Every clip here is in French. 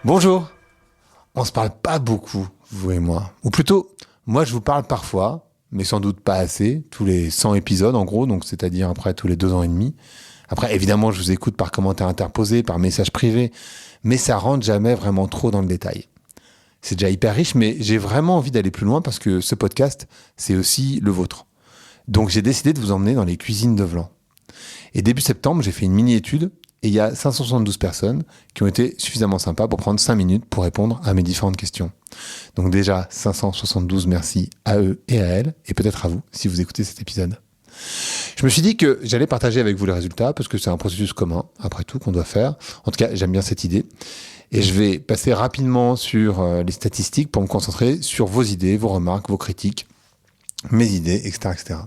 Bonjour. On se parle pas beaucoup, vous et moi. Ou plutôt, moi je vous parle parfois, mais sans doute pas assez, tous les 100 épisodes en gros, donc c'est-à-dire après tous les 2 ans et demi. Après, évidemment, je vous écoute par commentaire interposé, par message privé, mais ça rentre jamais vraiment trop dans le détail. C'est déjà hyper riche, mais j'ai vraiment envie d'aller plus loin parce que ce podcast, c'est aussi le vôtre. Donc j'ai décidé de vous emmener dans les cuisines de Vlan. Et début septembre, j'ai fait une mini-étude et il y a 572 personnes qui ont été suffisamment sympas pour prendre 5 minutes pour répondre à mes différentes questions. Donc déjà, 572 merci à eux et à elles, et peut-être à vous si vous écoutez cet épisode. Je me suis dit que j'allais partager avec vous les résultats parce que c'est un processus commun, après tout, qu'on doit faire. En tout cas, j'aime bien cette idée. Et je vais passer rapidement sur les statistiques pour me concentrer sur vos idées, vos remarques, vos critiques, mes idées, etc., etc.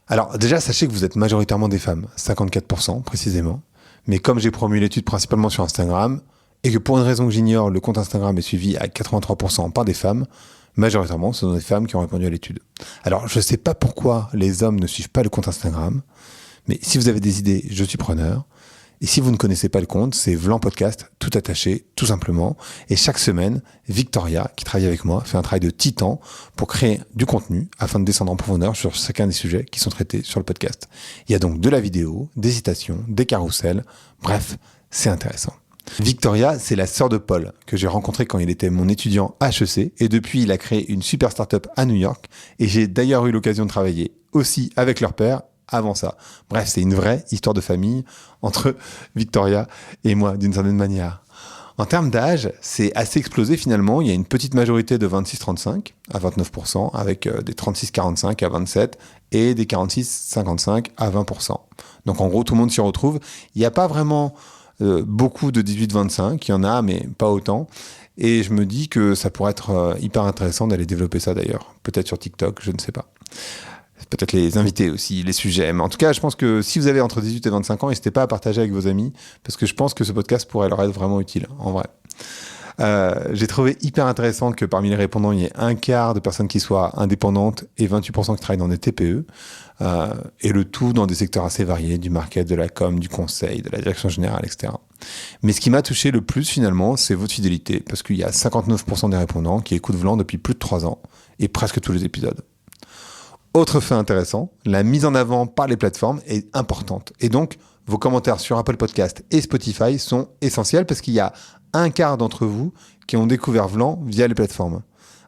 Alors déjà, sachez que vous êtes majoritairement des femmes, 54% précisément. Mais comme j'ai promu l'étude principalement sur Instagram, et que pour une raison que j'ignore, le compte Instagram est suivi à 83% par des femmes, majoritairement, ce sont des femmes qui ont répondu à l'étude. Alors, je ne sais pas pourquoi les hommes ne suivent pas le compte Instagram, mais si vous avez des idées, je suis preneur. Et si vous ne connaissez pas le compte, c'est Vlan Podcast, tout attaché, tout simplement. Et chaque semaine, Victoria, qui travaille avec moi, fait un travail de titan pour créer du contenu afin de descendre en profondeur sur chacun des sujets qui sont traités sur le podcast. Il y a donc de la vidéo, des citations, des carousels. Bref, c'est intéressant. Victoria, c'est la sœur de Paul, que j'ai rencontré quand il était mon étudiant à HEC. Et depuis, il a créé une super start-up à New York. Et j'ai d'ailleurs eu l'occasion de travailler aussi avec leur père avant ça. Bref, c'est une vraie histoire de famille entre Victoria et moi, d'une certaine manière. En termes d'âge, c'est assez explosé finalement. Il y a une petite majorité de 26-35 à 29%, avec des 36-45 à 27% et des 46-55 à 20%. Donc en gros, tout le monde s'y retrouve. Il n'y a pas vraiment beaucoup de 18-25, il y en a, mais pas autant. Et je me dis que ça pourrait être hyper intéressant d'aller développer ça d'ailleurs. Peut-être sur TikTok, je ne sais pas. Peut-être les invités aussi, les sujets. Mais en tout cas, je pense que si vous avez entre 18 et 25 ans, n'hésitez pas à partager avec vos amis, parce que je pense que ce podcast pourrait leur être vraiment utile, en vrai. J'ai trouvé hyper intéressant que parmi les répondants, il y ait un quart de personnes qui soient indépendantes et 28% qui travaillent dans des TPE, et le tout dans des secteurs assez variés, du market, de la com, du conseil, de la direction générale, etc. Mais ce qui m'a touché le plus finalement, c'est votre fidélité, parce qu'il y a 59% des répondants qui écoutent Vlan depuis plus de 3 ans, et presque tous les épisodes. Autre fait intéressant, la mise en avant par les plateformes est importante. Et donc, vos commentaires sur Apple Podcast et Spotify sont essentiels parce qu'il y a un quart d'entre vous qui ont découvert Vlan via les plateformes.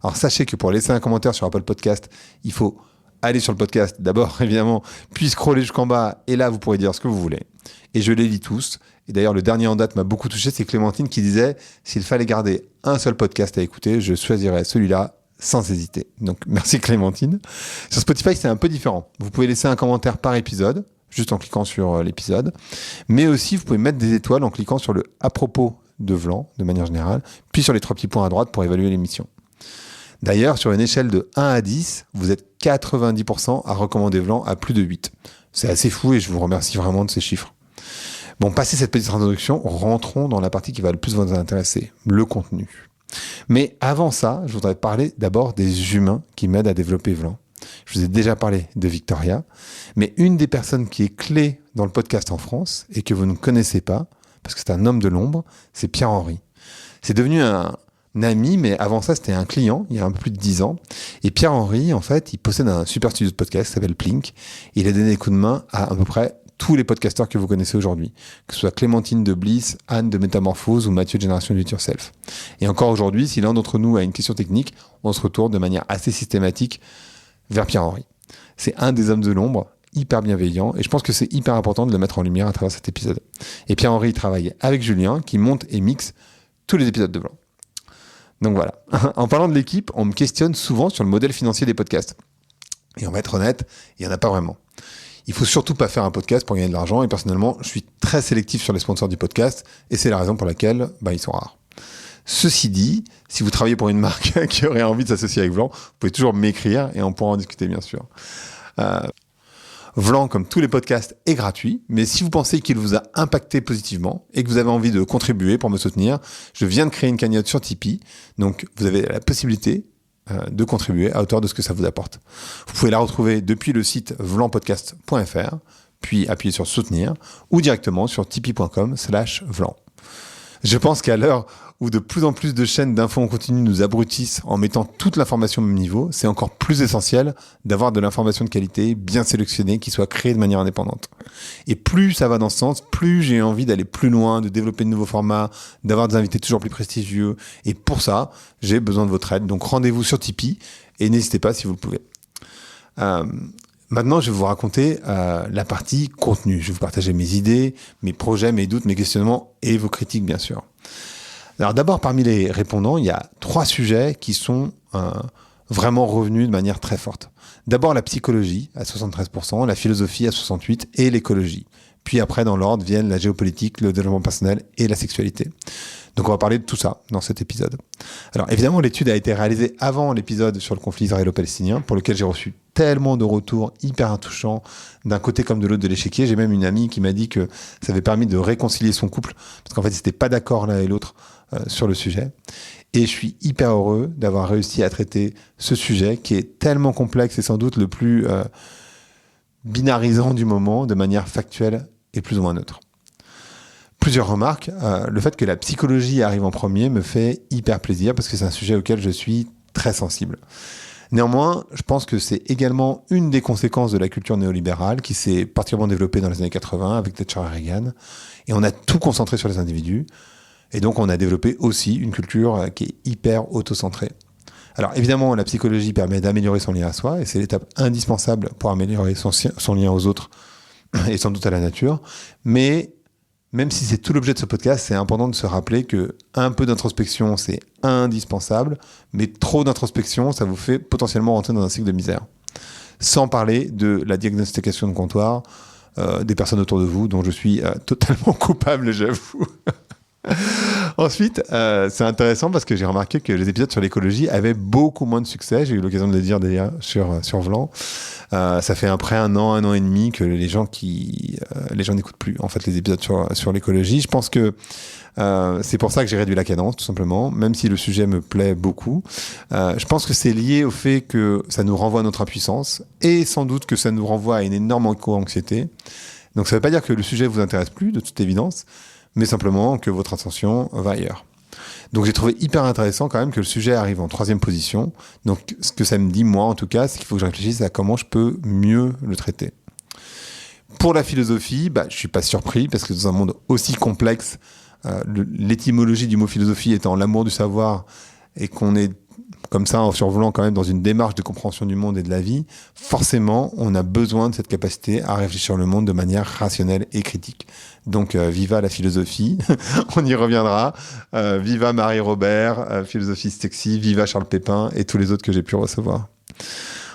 Alors, sachez que pour laisser un commentaire sur Apple Podcast, il faut aller sur le podcast d'abord, évidemment, puis scroller jusqu'en bas. Et là, vous pourrez dire ce que vous voulez. Et je les lis tous. Et d'ailleurs, le dernier en date m'a beaucoup touché, c'est Clémentine qui disait « S'il fallait garder un seul podcast à écouter, je choisirais celui-là. » Sans hésiter. Donc, merci Clémentine. Sur Spotify, c'est un peu différent. Vous pouvez laisser un commentaire par épisode, juste en cliquant sur l'épisode. Mais aussi, vous pouvez mettre des étoiles en cliquant sur le « à propos » de Vlan, de manière générale, puis sur les 3 petits points à droite pour évaluer l'émission. D'ailleurs, sur une échelle de 1 à 10, vous êtes 90% à recommander Vlan à plus de 8. C'est assez fou et je vous remercie vraiment de ces chiffres. Bon, passé cette petite introduction, rentrons dans la partie qui va le plus vous intéresser, le contenu. Mais avant ça, je voudrais parler d'abord des humains qui m'aident à développer Vlan. Je vous ai déjà parlé de Victoria, mais une des personnes qui est clé dans le podcast en France et que vous ne connaissez pas, parce que c'est un homme de l'ombre, c'est Pierre-Henri. C'est devenu un ami, mais avant ça, c'était un client, il y a un peu plus de 10 ans. Et Pierre-Henri, en fait, il possède un super studio de podcast qui s'appelle Plink. Il a donné des coups de main à peu près tous les podcasteurs que vous connaissez aujourd'hui, que ce soit Clémentine de Bliss, Anne de Métamorphose ou Mathieu de Génération Do It Yourself. Et encore aujourd'hui, si l'un d'entre nous a une question technique, on se retourne de manière assez systématique vers Pierre-Henri. C'est un des hommes de l'ombre, hyper bienveillant, et je pense que c'est hyper important de le mettre en lumière à travers cet épisode. Et Pierre-Henri travaille avec Julien, qui monte et mixe tous les épisodes de Vlan. Donc voilà. En parlant de l'équipe, on me questionne souvent sur le modèle financier des podcasts. Et on va être honnête, il n'y en a pas vraiment. Il faut surtout pas faire un podcast pour gagner de l'argent. Et personnellement, je suis très sélectif sur les sponsors du podcast. Et c'est la raison pour laquelle ils sont rares. Ceci dit, si vous travaillez pour une marque qui aurait envie de s'associer avec Vlan, vous pouvez toujours m'écrire et on pourra en discuter, bien sûr. Vlan, comme tous les podcasts, est gratuit. Mais si vous pensez qu'il vous a impacté positivement et que vous avez envie de contribuer pour me soutenir, je viens de créer une cagnotte sur Tipeee. Donc, vous avez la possibilité de contribuer à hauteur de ce que ça vous apporte. Vous pouvez la retrouver depuis le site vlanpodcast.fr, puis appuyez sur soutenir ou directement sur tipeee.com/Vlan. Je pense qu'à l'heure où de plus en plus de chaînes d'infos en continu nous abrutissent en mettant toute l'information au même niveau, c'est encore plus essentiel d'avoir de l'information de qualité, bien sélectionnée, qui soit créée de manière indépendante. Et plus ça va dans ce sens, plus j'ai envie d'aller plus loin, de développer de nouveaux formats, d'avoir des invités toujours plus prestigieux. Et pour ça, j'ai besoin de votre aide. Donc rendez-vous sur Tipeee et n'hésitez pas si vous le pouvez. Maintenant, je vais vous raconter la partie contenu. Je vais vous partager mes idées, mes projets, mes doutes, mes questionnements et vos critiques, bien sûr. Alors d'abord, parmi les répondants, il y a 3 sujets qui sont vraiment revenus de manière très forte. D'abord, la psychologie à 73%, la philosophie à 68% et l'écologie. Puis après, dans l'ordre, viennent la géopolitique, le développement personnel et la sexualité. Donc on va parler de tout ça dans cet épisode. Alors évidemment, l'étude a été réalisée avant l'épisode sur le conflit israélo-palestinien, pour lequel j'ai reçu tellement de retours hyper touchants d'un côté comme de l'autre de l'échiquier. J'ai même une amie qui m'a dit que ça avait permis de réconcilier son couple, parce qu'en fait, ils n'étaient pas d'accord l'un et l'autre sur le sujet. Et je suis hyper heureux d'avoir réussi à traiter ce sujet qui est tellement complexe et sans doute le plus binarisant du moment, de manière factuelle et plus ou moins neutre. Plusieurs remarques. Le fait que la psychologie arrive en premier me fait hyper plaisir parce que c'est un sujet auquel je suis très sensible. Néanmoins, je pense que c'est également une des conséquences de la culture néolibérale qui s'est particulièrement développée dans les années 80 avec Thatcher et Reagan. Et on a tout concentré sur les individus. Et donc, on a développé aussi une culture qui est hyper autocentrée. Alors, évidemment, la psychologie permet d'améliorer son lien à soi et c'est l'étape indispensable pour améliorer son lien aux autres et sans doute à la nature. Mais même si c'est tout l'objet de ce podcast, c'est important de se rappeler que un peu d'introspection, c'est indispensable, mais trop d'introspection, ça vous fait potentiellement rentrer dans un cycle de misère. Sans parler de la diagnostication de comptoir des personnes autour de vous, dont je suis totalement coupable, j'avoue. Ensuite, c'est intéressant parce que j'ai remarqué que les épisodes sur l'écologie avaient beaucoup moins de succès. J'ai eu l'occasion de le dire d'ailleurs sur Vlan. Ça fait après un an et demi que les gens n'écoutent plus en fait les épisodes sur l'écologie. Je pense que c'est pour ça que j'ai réduit la cadence tout simplement, même si le sujet me plaît beaucoup. Je pense que c'est lié au fait que ça nous renvoie à notre impuissance et sans doute que ça nous renvoie à une énorme éco-anxiété. Donc ça ne veut pas dire que le sujet vous intéresse plus, de toute évidence, mais simplement que votre attention va ailleurs. Donc j'ai trouvé hyper intéressant quand même que le sujet arrive en 3e position. Donc ce que ça me dit, moi en tout cas, c'est qu'il faut que je réfléchisse à comment je peux mieux le traiter. Pour la philosophie, je suis pas surpris, parce que dans un monde aussi complexe, l'étymologie du mot philosophie étant l'amour du savoir, et qu'on est comme ça en survolant quand même dans une démarche de compréhension du monde et de la vie, forcément on a besoin de cette capacité à réfléchir le monde de manière rationnelle et critique. Donc viva la philosophie, on y reviendra, viva Marie-Robert, philosophiste sexy, viva Charles Pépin et tous les autres que j'ai pu recevoir.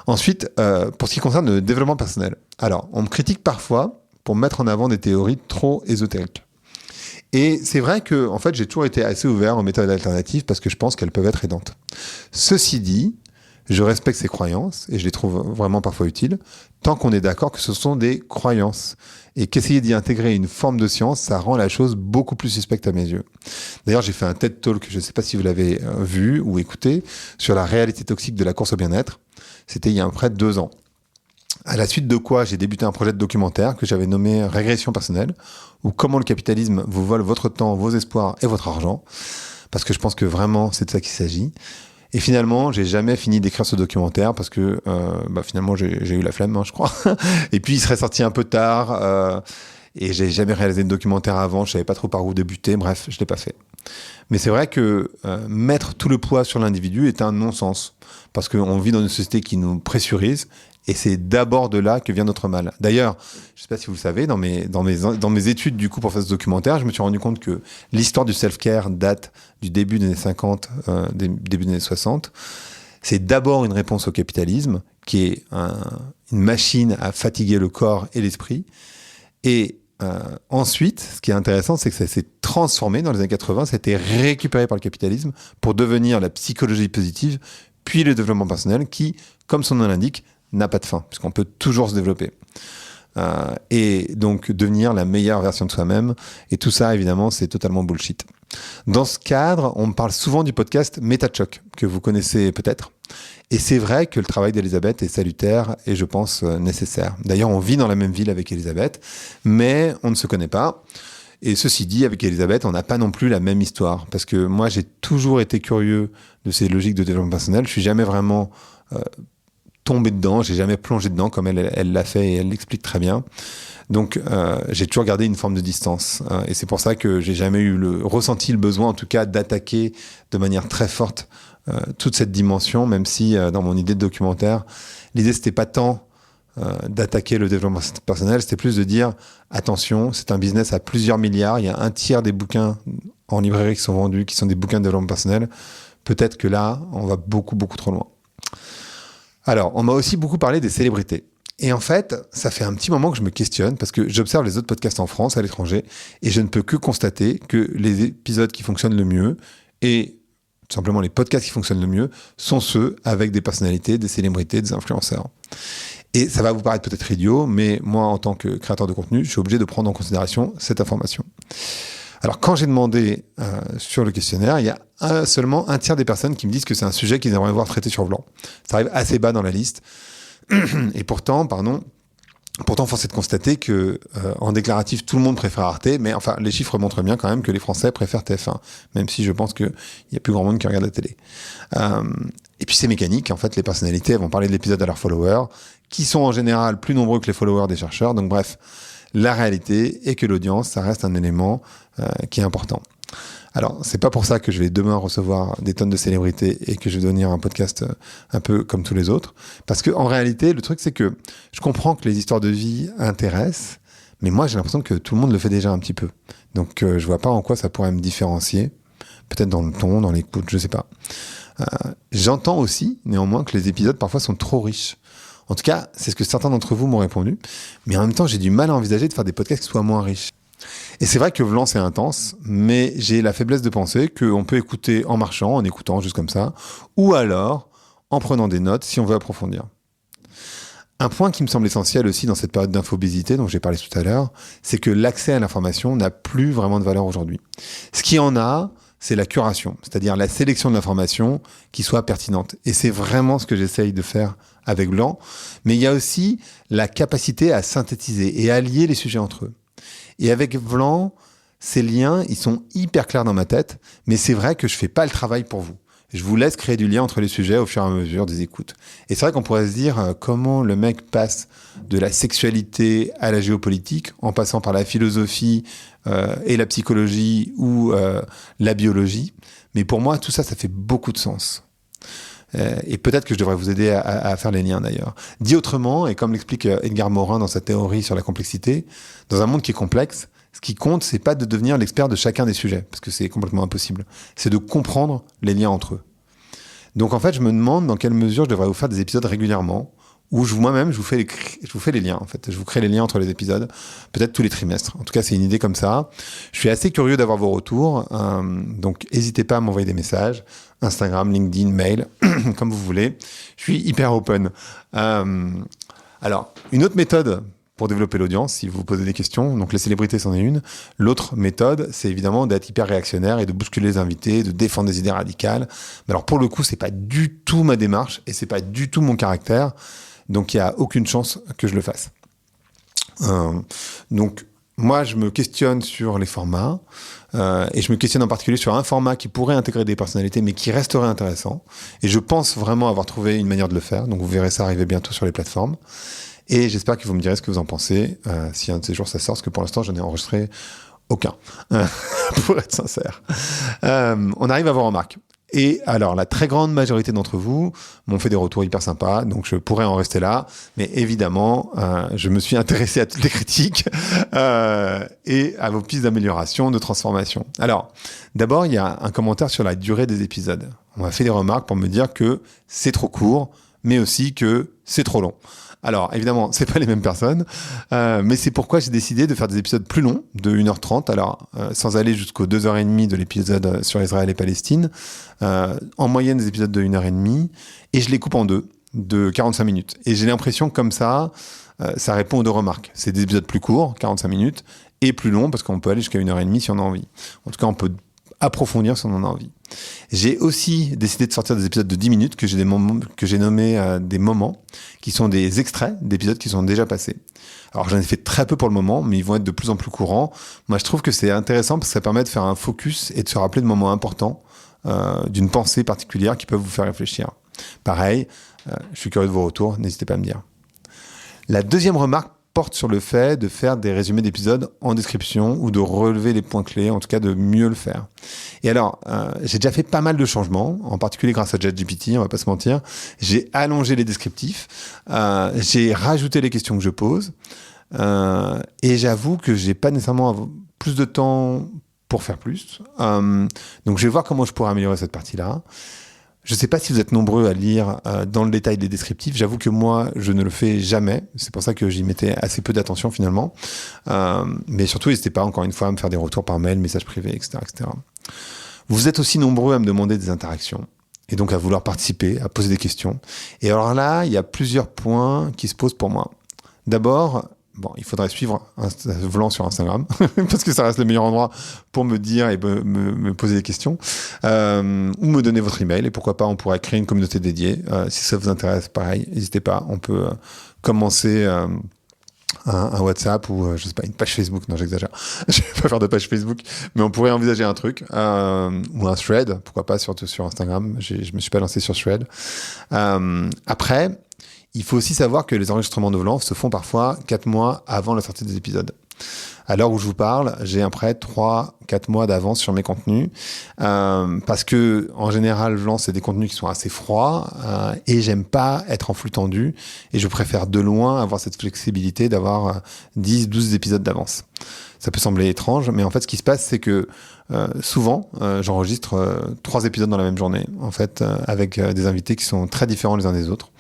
Ensuite, pour ce qui concerne le développement personnel, alors on me critique parfois pour mettre en avant des théories trop ésotériques. Et c'est vrai que, en fait, j'ai toujours été assez ouvert aux méthodes alternatives parce que je pense qu'elles peuvent être aidantes. Ceci dit, je respecte ces croyances et je les trouve vraiment parfois utiles, tant qu'on est d'accord que ce sont des croyances. Et qu'essayer d'y intégrer une forme de science, ça rend la chose beaucoup plus suspecte à mes yeux. D'ailleurs, j'ai fait un TED Talk, je ne sais pas si vous l'avez vu ou écouté, sur la réalité toxique de la course au bien-être. C'était il y a près de 2 ans. À la suite de quoi, j'ai débuté un projet de documentaire que j'avais nommé Régression personnelle, ou comment le capitalisme vous vole votre temps, vos espoirs et votre argent, parce que je pense que vraiment c'est de ça qu'il s'agit. Et finalement, j'ai jamais fini d'écrire ce documentaire parce que finalement j'ai eu la flemme, je crois. Et puis il serait sorti un peu tard, et j'ai jamais réalisé de documentaire avant, je savais pas trop par où débuter, bref, je l'ai pas fait. Mais c'est vrai que mettre tout le poids sur l'individu est un non-sens, parce qu'on vit dans une société qui nous pressurise, et c'est d'abord de là que vient notre mal. D'ailleurs, je ne sais pas si vous le savez, dans mes études du coup pour faire ce documentaire, je me suis rendu compte que l'histoire du self-care date du début des années 50, début des années 60. C'est d'abord une réponse au capitalisme, qui est une machine à fatiguer le corps et l'esprit. Et ensuite, ce qui est intéressant, c'est que ça s'est transformé dans les années 80, ça a été récupéré par le capitalisme pour devenir la psychologie positive, puis le développement personnel qui, comme son nom l'indique, n'a pas de fin, puisqu'on peut toujours se développer. Et donc devenir la meilleure version de soi-même. Et tout ça, évidemment, c'est totalement bullshit. Dans ce cadre, on me parle souvent du podcast MetaChoc, que vous connaissez peut-être. Et c'est vrai que le travail d'Elisabeth est salutaire et je pense nécessaire. D'ailleurs, on vit dans la même ville avec Elisabeth, mais on ne se connaît pas. Et ceci dit, avec Elisabeth, on n'a pas non plus la même histoire. Parce que moi, j'ai toujours été curieux de ces logiques de développement personnel. Je suis jamais vraiment tombé dedans, j'ai jamais plongé dedans comme elle l'a fait et elle l'explique très bien. Donc, j'ai toujours gardé une forme de distance. Et c'est pour ça que j'ai jamais ressenti le besoin, en tout cas, d'attaquer de manière très forte toute cette dimension, même si dans mon idée de documentaire, l'idée c'était pas tant d'attaquer le développement personnel, c'était plus de dire attention, c'est un business à plusieurs milliards, il y a un tiers des bouquins en librairie qui sont vendus, qui sont des bouquins de développement personnel. Peut-être que là, on va beaucoup, beaucoup trop loin. Alors, on m'a aussi beaucoup parlé des célébrités. Et en fait, ça fait un petit moment que je me questionne parce que j'observe les autres podcasts en France, à l'étranger, et je ne peux que constater que les épisodes qui fonctionnent le mieux et tout simplement les podcasts qui fonctionnent le mieux sont ceux avec des personnalités, des célébrités, des influenceurs. Et ça va vous paraître peut-être idiot, mais moi, en tant que créateur de contenu, je suis obligé de prendre en considération cette information. Alors, quand j'ai demandé sur le questionnaire, il y a seulement un tiers des personnes qui me disent que c'est un sujet qu'ils aimeraient voir traité sur blanc. Ça arrive assez bas dans la liste. Et pourtant, force est de constater que en déclaratif, tout le monde préfère Arte, mais enfin, les chiffres montrent bien quand même que les Français préfèrent TF1, même si je pense qu'il y a plus grand monde qui regarde la télé. Et puis c'est mécanique, en fait, les personnalités vont parler de l'épisode à leurs followers, qui sont en général plus nombreux que les followers des chercheurs. Donc bref, la réalité est que l'audience, ça reste un élément qui est important. Alors, c'est pas pour ça que je vais demain recevoir des tonnes de célébrités et que je vais devenir un podcast un peu comme tous les autres. Parce que en réalité, le truc, c'est que je comprends que les histoires de vie intéressent, mais moi, j'ai l'impression que tout le monde le fait déjà un petit peu. Donc, je vois pas en quoi ça pourrait me différencier. Peut-être dans le ton, dans l'écoute, je sais pas. J'entends aussi, néanmoins, que les épisodes parfois sont trop riches. En tout cas, c'est ce que certains d'entre vous m'ont répondu. Mais en même temps, j'ai du mal à envisager de faire des podcasts qui soient moins riches. Et c'est vrai que Vlan, c'est intense, mais j'ai la faiblesse de penser qu'on peut écouter en marchant, en écoutant juste comme ça, ou alors en prenant des notes si on veut approfondir. Un point qui me semble essentiel aussi dans cette période d'infobésité dont j'ai parlé tout à l'heure, c'est que l'accès à l'information n'a plus vraiment de valeur aujourd'hui. Ce qui en a, c'est la curation, c'est-à-dire la sélection de l'information qui soit pertinente. Et c'est vraiment ce que j'essaye de faire avec Vlan. Mais il y a aussi la capacité à synthétiser et à lier les sujets entre eux. Et avec Vlan, ces liens, ils sont hyper clairs dans ma tête, mais c'est vrai que je fais pas le travail pour vous. Je vous laisse créer du lien entre les sujets au fur et à mesure des écoutes. Et c'est vrai qu'on pourrait se dire comment le mec passe de la sexualité à la géopolitique, en passant par la philosophie et la psychologie ou la biologie. Mais pour moi, tout ça, ça fait beaucoup de sens. Et peut-être que je devrais vous aider à faire les liens d'ailleurs. Dit autrement, et comme l'explique Edgar Morin dans sa théorie sur la complexité, dans un monde qui est complexe, ce qui compte, c'est pas de devenir l'expert de chacun des sujets, parce que c'est complètement impossible. C'est de comprendre les liens entre eux. Donc en fait, je me demande dans quelle mesure je devrais vous faire des épisodes régulièrement, où moi-même, je vous fais les liens, en fait. Je vous crée les liens entre les épisodes, peut-être tous les trimestres. En tout cas, c'est une idée comme ça. Je suis assez curieux d'avoir vos retours, donc n'hésitez pas à m'envoyer des messages. Instagram, LinkedIn, mail, comme vous voulez. Je suis hyper open. Alors, une autre méthode pour développer l'audience, si vous vous posez des questions, donc les célébrités, c'en est une. L'autre méthode, c'est évidemment d'être hyper réactionnaire et de bousculer les invités, de défendre des idées radicales. Mais alors, pour le coup, c'est pas du tout ma démarche et c'est pas du tout mon caractère. Donc, il n'y a aucune chance que je le fasse. Donc, moi, je me questionne sur les formats et je me questionne en particulier sur un format qui pourrait intégrer des personnalités mais qui resterait intéressant. Et je pense vraiment avoir trouvé une manière de le faire. Donc, vous verrez ça arriver bientôt sur les plateformes. Et j'espère que vous me direz ce que vous en pensez si un de ces jours ça sort, parce que pour l'instant, je n'ai enregistré aucun, pour être sincère. On arrive à vos remarques. Et alors, la très grande majorité d'entre vous m'ont fait des retours hyper sympas, donc je pourrais en rester là. Mais évidemment, je me suis intéressé à toutes les critiques et à vos pistes d'amélioration, de transformation. Alors, d'abord, il y a un commentaire sur la durée des épisodes. On m'a fait des remarques pour me dire que c'est trop court, mais aussi que c'est trop long. Alors, évidemment, c'est pas les mêmes personnes, mais c'est pourquoi j'ai décidé de faire des épisodes plus longs, de 1h30, alors sans aller jusqu'aux 2h30 de l'épisode sur Israël et Palestine, en moyenne des épisodes de 1h30, et je les coupe en deux, de 45 minutes. Et j'ai l'impression que comme ça répond aux deux remarques. C'est des épisodes plus courts, 45 minutes, et plus longs, parce qu'on peut aller jusqu'à 1h30 si on a envie. En tout cas, on peut approfondir si on en a envie. J'ai aussi décidé de sortir des épisodes de 10 minutes que j'ai nommés des moments, qui sont des extraits d'épisodes qui sont déjà passés. Alors j'en ai fait très peu pour le moment, mais ils vont être de plus en plus courants. Moi je trouve que c'est intéressant parce que ça permet de faire un focus et de se rappeler de moments importants d'une pensée particulière qui peuvent vous faire réfléchir. Pareil, je suis curieux de vos retours, n'hésitez pas à me dire. La deuxième remarque porte sur le fait de faire des résumés d'épisodes en description ou de relever les points clés, en tout cas de mieux le faire. Et alors, j'ai déjà fait pas mal de changements, en particulier grâce à ChatGPT, on va pas se mentir. J'ai allongé les descriptifs, j'ai rajouté les questions que je pose, et j'avoue que j'ai pas nécessairement plus de temps pour faire plus. Donc je vais voir comment je pourrais améliorer cette partie-là. Je ne sais pas si vous êtes nombreux à lire dans le détail les descriptifs. J'avoue que moi, je ne le fais jamais. C'est pour ça que j'y mettais assez peu d'attention finalement. Mais surtout, n'hésitez pas, encore une fois, à me faire des retours par mail, messages privés, etc., etc. Vous êtes aussi nombreux à me demander des interactions et donc à vouloir participer, à poser des questions. Et alors là, il y a plusieurs points qui se posent pour moi. D'abord, il faudrait suivre Vlan sur Instagram parce que ça reste le meilleur endroit pour me dire et me poser des questions ou me donner votre email et pourquoi pas on pourrait créer une communauté dédiée. Si ça vous intéresse, pareil, n'hésitez pas. On peut commencer un WhatsApp ou je sais pas, une page Facebook. Non, j'exagère. Je vais pas faire de page Facebook, mais on pourrait envisager un truc ou un thread. Pourquoi pas, surtout sur Instagram. Je me suis pas lancé sur thread. Après, il faut aussi savoir que les enregistrements de Vlan se font parfois 4 mois avant la sortie des épisodes. À l'heure où je vous parle, j'ai à peu près 3-4 mois d'avance sur mes contenus parce que en général, Vlan, c'est des contenus qui sont assez froids et j'aime pas être en flux tendu et je préfère de loin avoir cette flexibilité d'avoir 10-12 épisodes d'avance. Ça peut sembler étrange, mais en fait, ce qui se passe, c'est que souvent, j'enregistre 3 épisodes dans la même journée, en fait, avec des invités qui sont très différents les uns des autres.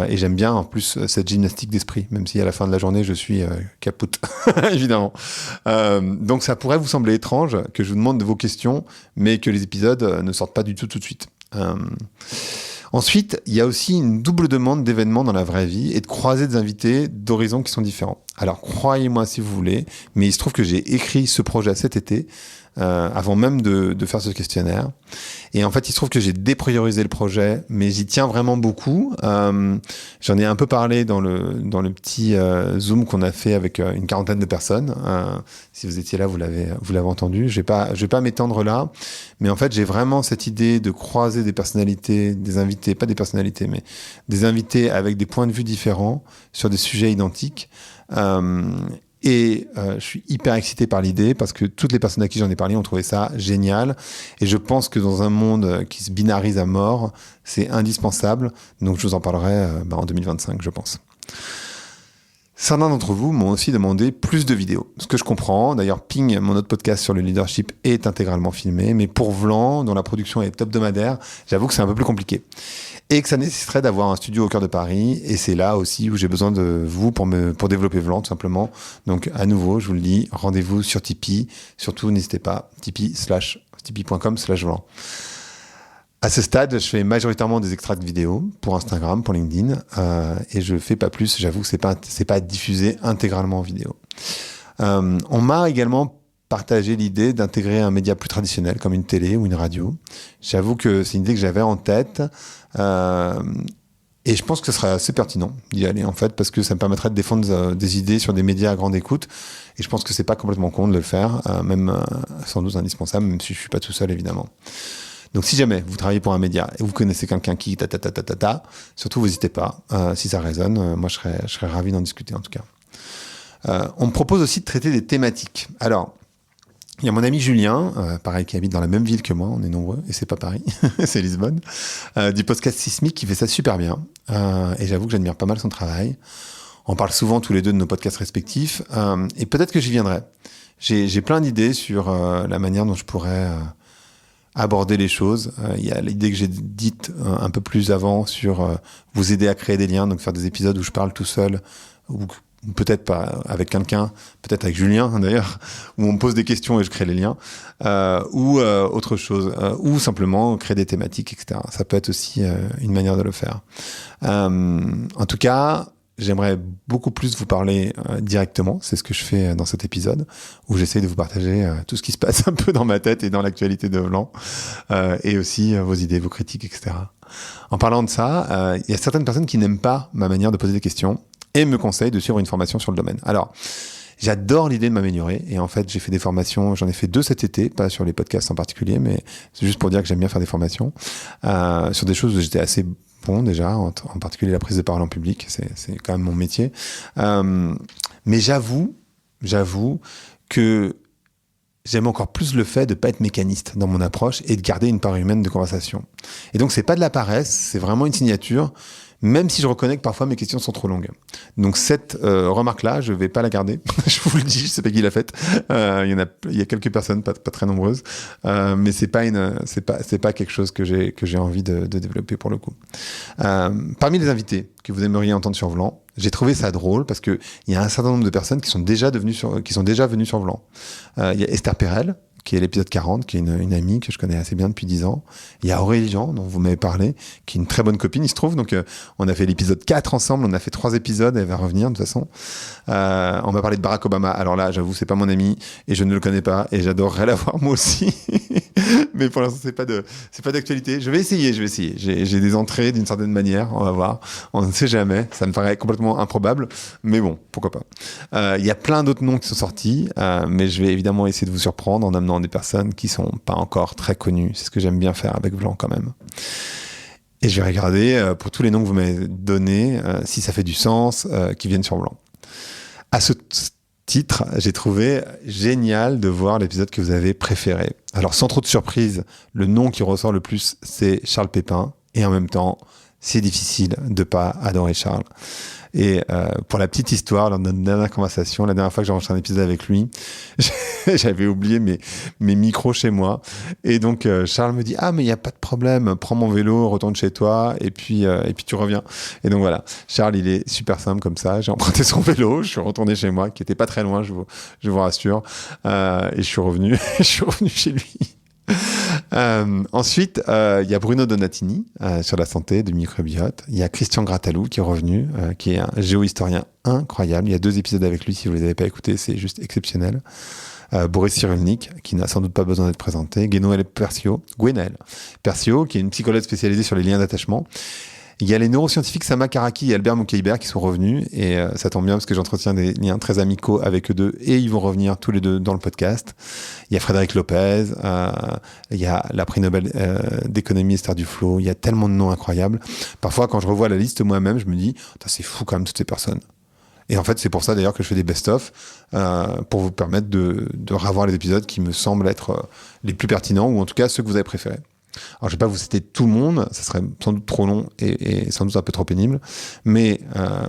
Et j'aime bien en plus cette gymnastique d'esprit, même si à la fin de la journée je suis capoute, évidemment. Donc ça pourrait vous sembler étrange que je vous demande vos questions, mais que les épisodes ne sortent pas du tout de suite. Ensuite, il y a aussi une double demande d'événements dans la vraie vie et de croiser des invités d'horizons qui sont différents. Alors croyez-moi si vous voulez, mais il se trouve que j'ai écrit ce projet cet été, avant même de faire ce questionnaire. Et en fait, il se trouve que j'ai dépriorisé le projet, mais j'y tiens vraiment beaucoup. J'en ai un peu parlé dans le petit Zoom qu'on a fait avec une 40aine de personnes. Si vous étiez là, vous l'avez entendu. Je vais pas m'étendre là, mais en fait, j'ai vraiment cette idée de croiser des personnalités, des invités, pas des personnalités, mais des invités avec des points de vue différents sur des sujets identiques. Et je suis hyper excité par l'idée parce que toutes les personnes à qui j'en ai parlé ont trouvé ça génial. Et je pense que dans un monde qui se binarise à mort, c'est indispensable. Donc je vous en parlerai en 2025, je pense. Certains d'entre vous m'ont aussi demandé plus de vidéos. Ce que je comprends. D'ailleurs, Ping, mon autre podcast sur le leadership, est intégralement filmé. Mais pour Vlan, dont la production est hebdomadaire, j'avoue que c'est un peu plus compliqué. Et que ça nécessiterait d'avoir un studio au cœur de Paris. Et c'est là aussi où j'ai besoin de vous pour développer Vlan, tout simplement. Donc, à nouveau, je vous le dis, rendez-vous sur Tipeee. Surtout, n'hésitez pas, tipeee.com/Vlan. À ce stade, je fais majoritairement des extraits de vidéos pour Instagram, pour LinkedIn, et je fais pas plus. J'avoue que c'est pas diffusé intégralement en vidéo. On m'a également partagé l'idée d'intégrer un média plus traditionnel comme une télé ou une radio. J'avoue que c'est une idée que j'avais en tête, et je pense que ce serait assez pertinent d'y aller en fait, parce que ça me permettrait de défendre des idées sur des médias à grande écoute. Et je pense que c'est pas complètement con de le faire, même sans doute indispensable, même si je suis pas tout seul évidemment. Donc si jamais vous travaillez pour un média et vous connaissez quelqu'un qui surtout vous n'hésitez pas. Si ça résonne, moi je serais ravi d'en discuter en tout cas. On me propose aussi de traiter des thématiques. Alors, il y a mon ami Julien, pareil, qui habite dans la même ville que moi, on est nombreux, et c'est pas Paris, c'est Lisbonne, du podcast Sismique, qui fait ça super bien. Et j'avoue que j'admire pas mal son travail. On parle souvent tous les deux de nos podcasts respectifs, et peut-être que j'y viendrai. J'ai plein d'idées sur la manière dont je pourrais aborder les choses. Il y a l'idée que j'ai dite un peu plus avant sur vous aider à créer des liens, donc faire des épisodes où je parle tout seul, ou peut-être pas avec quelqu'un, peut-être avec Julien d'ailleurs, où on me pose des questions et je crée les liens, ou autre chose, ou simplement créer des thématiques, etc. Ça peut être aussi une manière de le faire. En tout cas, j'aimerais beaucoup plus vous parler directement, c'est ce que je fais dans cet épisode, où j'essaie de vous partager tout ce qui se passe un peu dans ma tête et dans l'actualité de Vlan, et aussi vos idées, vos critiques, etc. En parlant de ça, il y a certaines personnes qui n'aiment pas ma manière de poser des questions, et me conseille de suivre une formation sur le domaine. Alors, j'adore l'idée de m'améliorer et en fait j'ai fait des formations, j'en ai fait 2 cet été, pas sur les podcasts en particulier, mais c'est juste pour dire que j'aime bien faire des formations sur des choses où j'étais assez bon déjà, en particulier la prise de parole en public, c'est quand même mon métier. Mais j'avoue que j'aime encore plus le fait de pas être mécaniste dans mon approche et de garder une part humaine de conversation. Et donc c'est pas de la paresse, c'est vraiment une signature. Même si je reconnais que parfois mes questions sont trop longues. Donc cette remarque-là, je vais pas la garder. Je vous le dis, je sais pas qui l'a faite. Il y a quelques personnes, pas très nombreuses, mais c'est pas quelque chose que j'ai envie de développer pour le coup. Parmi les invités que vous aimeriez entendre sur Vlan, j'ai trouvé ça drôle parce que il y a un certain nombre de personnes qui sont déjà venues sur Vlan. Il y a Esther Perel, qui est l'épisode 40, qui est une amie que je connais assez bien depuis 10 ans. Il y a Aurélie Jean, dont vous m'avez parlé, qui est une très bonne copine, il se trouve. Donc, on a fait l'épisode 4 ensemble, on a fait 3 épisodes, elle va revenir de toute façon. On va parler de Barack Obama. Alors là, j'avoue, c'est pas mon ami, et je ne le connais pas, et j'adorerais l'avoir moi aussi. Mais pour l'instant, c'est pas d'actualité. Je vais essayer. J'ai des entrées d'une certaine manière, on va voir. On ne sait jamais, ça me paraît complètement improbable, mais bon, pourquoi pas. Il y a plein d'autres noms qui sont sortis, mais je vais évidemment essayer de vous surprendre en amenant des personnes qui sont pas encore très connues. C'est ce que j'aime bien faire avec Vlan quand même. Et je vais regarder pour tous les noms que vous m'avez donnés, si ça fait du sens, qui viennent sur Vlan. À ce titre, j'ai trouvé génial de voir l'épisode que vous avez préféré. Alors sans trop de surprise, le nom qui ressort le plus, c'est Charles Pépin. Et en même temps, c'est difficile de pas adorer Charles. Et pour la petite histoire, lors de notre dernière conversation, la dernière fois que j'ai enregistré un épisode avec lui, j'avais oublié mes micros chez moi. Et donc Charles me dit « Ah, mais il n'y a pas de problème, prends mon vélo, retourne chez toi, et puis tu reviens. » Et donc voilà, Charles, il est super simple comme ça. J'ai emprunté son vélo, je suis retourné chez moi, qui était pas très loin, je vous rassure. Et je suis revenu chez lui. Ensuite, il y a Bruno Donatini sur la santé du microbiote. Il y a Christian Gratalou qui est revenu, qui est un géohistorien incroyable. Il y a 2 épisodes avec lui, si vous les avez pas écoutés, c'est juste exceptionnel. Boris Cyrulnik, qui n'a sans doute pas besoin d'être présenté. Gwenaëlle Percio, qui est une psychologue spécialisée sur les liens d'attachement. Il y a les neuroscientifiques Sama Karaki et Albert Moukaïber qui sont revenus et ça tombe bien parce que j'entretiens des liens très amicaux avec eux deux et ils vont revenir tous les deux dans le podcast. Il y a Frédéric Lopez, il y a la prix Nobel d'économie Esther Duflo, il y a tellement de noms incroyables. Parfois quand je revois la liste moi-même, je me dis c'est fou quand même toutes ces personnes. Et en fait, c'est pour ça d'ailleurs que je fais des best-of pour vous permettre de revoir les épisodes qui me semblent être les plus pertinents ou en tout cas ceux que vous avez préférés. Alors, je vais pas vous citer tout le monde, ça serait sans doute trop long et sans doute un peu trop pénible. Mais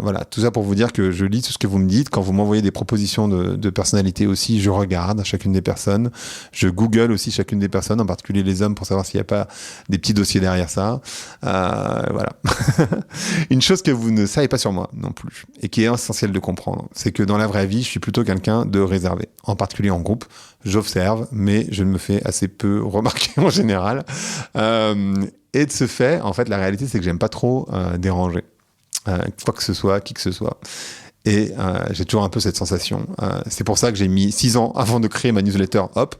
voilà, tout ça pour vous dire que je lis tout ce que vous me dites. Quand vous m'envoyez des propositions de personnalités aussi, je regarde chacune des personnes. Je google aussi chacune des personnes, en particulier les hommes, pour savoir s'il n'y a pas des petits dossiers derrière ça. Voilà. Une chose que vous ne savez pas sur moi non plus, et qui est essentielle de comprendre, c'est que dans la vraie vie, je suis plutôt quelqu'un de réservé. En particulier en groupe, j'observe, mais je ne me fais assez peu remarquer en général. Et de ce fait, en fait, la réalité, c'est que j'aime pas trop déranger quoi que ce soit, qui que ce soit. Et j'ai toujours un peu cette sensation. C'est pour ça que j'ai mis 6 ans avant de créer ma newsletter Hop.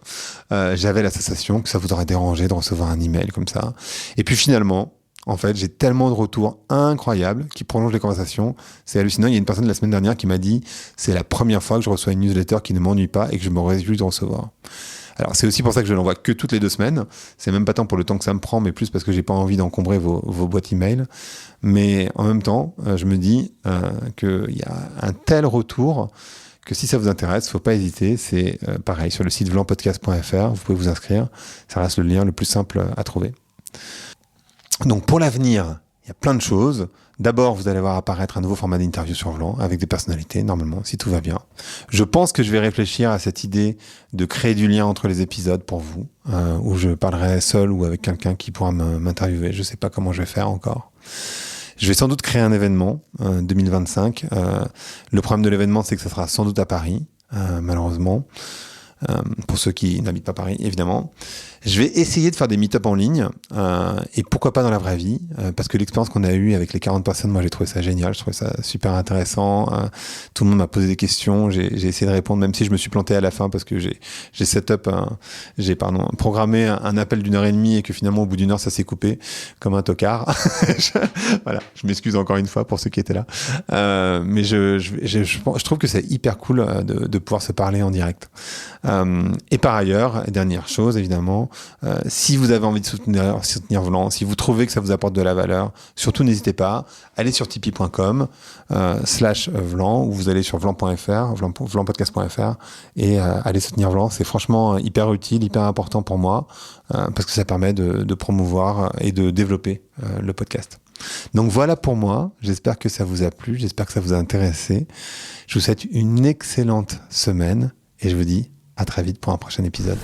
J'avais la sensation que ça vous aurait dérangé de recevoir un email comme ça. Et puis finalement, en fait, j'ai tellement de retours incroyables qui prolongent les conversations. C'est hallucinant. Il y a une personne la semaine dernière qui m'a dit « C'est la première fois que je reçois une newsletter qui ne m'ennuie pas et que je me réjouis de recevoir. » Alors, c'est aussi pour ça que je l'envoie que toutes les 2 semaines. C'est même pas tant pour le temps que ça me prend, mais plus parce que j'ai pas envie d'encombrer vos boîtes email. Mais en même temps, je me dis qu'il y a un tel retour que si ça vous intéresse, faut pas hésiter. C'est pareil, sur le site vlanpodcast.fr, vous pouvez vous inscrire. Ça reste le lien le plus simple à trouver. Donc, pour l'avenir, il y a plein de choses. D'abord, vous allez voir apparaître un nouveau format d'interview sur Vlan avec des personnalités, normalement, si tout va bien. Je pense que je vais réfléchir à cette idée de créer du lien entre les épisodes pour vous, où je parlerai seul ou avec quelqu'un qui pourra m'interviewer. Je sais pas comment je vais faire encore. Je vais sans doute créer un événement 2025. Le problème de l'événement, c'est que ça sera sans doute à Paris, malheureusement. pour ceux qui n'habitent pas Paris, évidemment. Je vais essayer de faire des meet-up en ligne, et pourquoi pas dans la vraie vie, parce que l'expérience qu'on a eue avec les 40 personnes, moi j'ai trouvé ça génial, je trouvais ça super intéressant. Tout le monde m'a posé des questions, j'ai essayé de répondre, même si je me suis planté à la fin parce que j'ai programmé un appel d'1h30 et que finalement au bout d'1 heure ça s'est coupé comme un tocard. Voilà, je m'excuse encore une fois pour ceux qui étaient là, mais je trouve que c'est hyper cool de pouvoir se parler en direct. Et par ailleurs, dernière chose évidemment, si vous avez envie de soutenir Vlan, si vous trouvez que ça vous apporte de la valeur, surtout n'hésitez pas, allez sur tipeee.com /Vlan, ou vous allez sur vlan.fr, vlanpodcast.fr, et allez soutenir Vlan. C'est franchement hyper utile, hyper important pour moi, parce que ça permet de promouvoir et de développer le podcast. Donc voilà pour moi, j'espère que ça vous a plu, j'espère que ça vous a intéressé. Je vous souhaite une excellente semaine et je vous dis à très vite pour un prochain épisode.